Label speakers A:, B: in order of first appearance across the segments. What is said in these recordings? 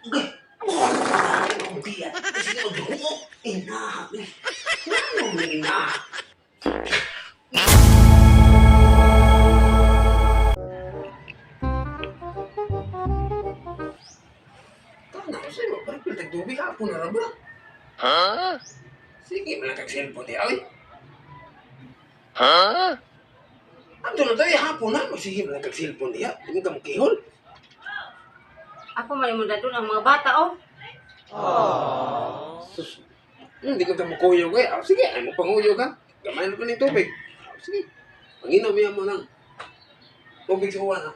A: Okay. Ay, hindi yan. Kasi magdugo. Inahap eh. Anong inahap? Tama ko sa'yo. Parang pinagtubig hapon na ba? Huh? Sige, malakag cellphone di ay. Huh? Ando na tayo hapon na. Sige, malakag cellphone diya. Hindi ka makihol.
B: Ako malimunda doon ang mga bata, oh.
A: Sus, hindi ko ito makuyo ko eh. Sige, ay mo panguyo ka. Gamay na pa ng tubig. Sige, panginom mo ng tubig sa uwan.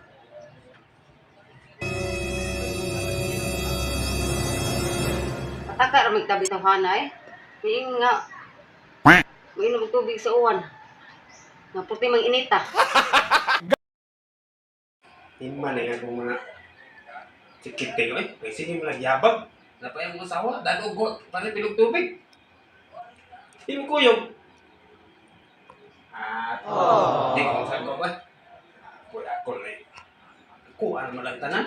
B: Pataka ramig tabi ng hanay. Ngayon nga, mainom og tubig sa uwan. Nga puti mang inita.
A: Himma na yan kung mga sikite ko eh. Kasi hindi mo lang yabag. Napayang mga sawa. Dahil ugot. Parang pilog tubig. Hindi mo kuyog. Hindi ko masabi ko ba? Wala ko na eh. Kuha naman lang tanan.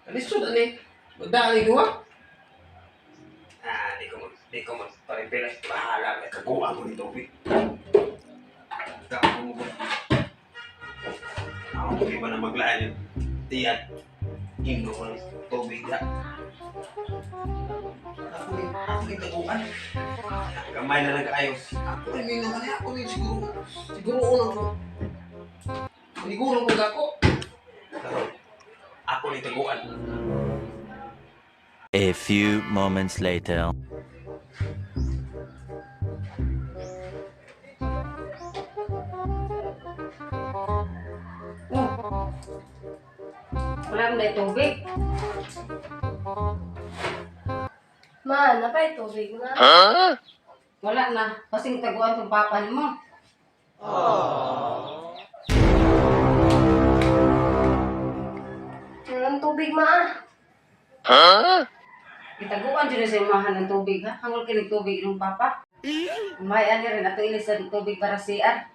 A: Kalisod ano eh. Magdali ko ha. Di ko magparipilas. Bahala ka. Kakuha mo ng tubig. Kakuha mo ba? Ako iba na maglaan yun. Tiyan. Himno ko ng tubig ha. Ako yung taguan. Gamay na nag-ayos. Ako rin may naman ako rin siguro. Siguro unang ko. Siguro kung ako. Pero ako rin taguan.
C: A few moments later.
B: Oh. Wala na yung tubig.
D: Ma, napay tubig na.
B: Wala na. Kasing taguan ng papa mo.
D: Walang tubig, ma.
B: Itaguan dyan sa imahan ng tubig, ha? Hangol kinig tubig ng papa. May ani rin ato ilis sa tubig para siya.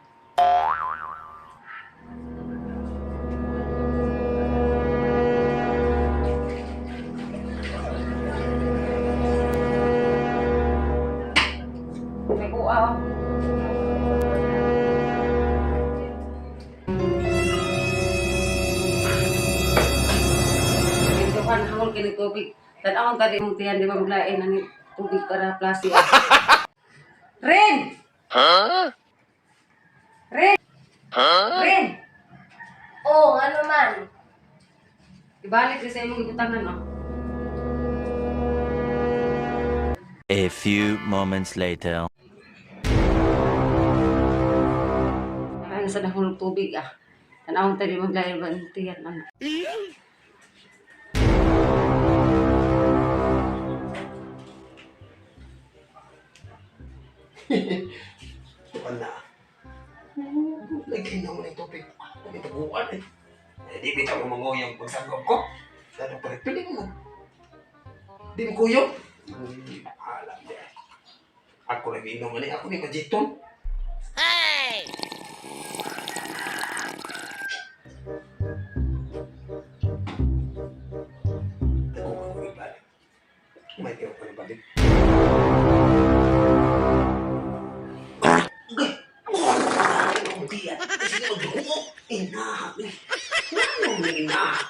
B: May kuha, oh. Pintukan, hangol kinig tubig. Tanawang tadi mong tiyan, di ba maglain ng tubig para plastic. Rin! Rin! Rin!
D: Oo, ano man.
B: Ibalik ka sa imong ibutangan, oh.
C: A few moments later.
B: Ano sa dahon ng tubig, ah. Tanawang tadi maglain ba ng tiyan, ano.
A: Tukan na. Lagyan mo ng tubig. Ako may taguan eh. Di bitaw mo manguyong pagsagop ko. Sana pa rin piling mo. Di mo kuyong. Alam niya. Ako rin inom ni. Ako ni majiton. Taguan ko ibalik. May tiyo ko ibalik. Hindi yan. Kasi magdugo. Inahap eh. Anong inahap?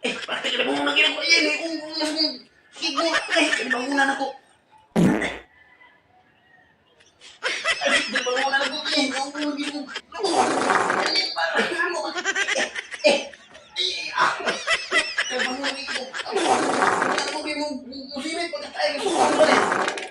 A: Bakit ka na muna ginagawa yan eh? Kung siguro, kanibangunan ako. Kanibangunan ako eh. Kanibangunan ako. Musimin, pagkatayo.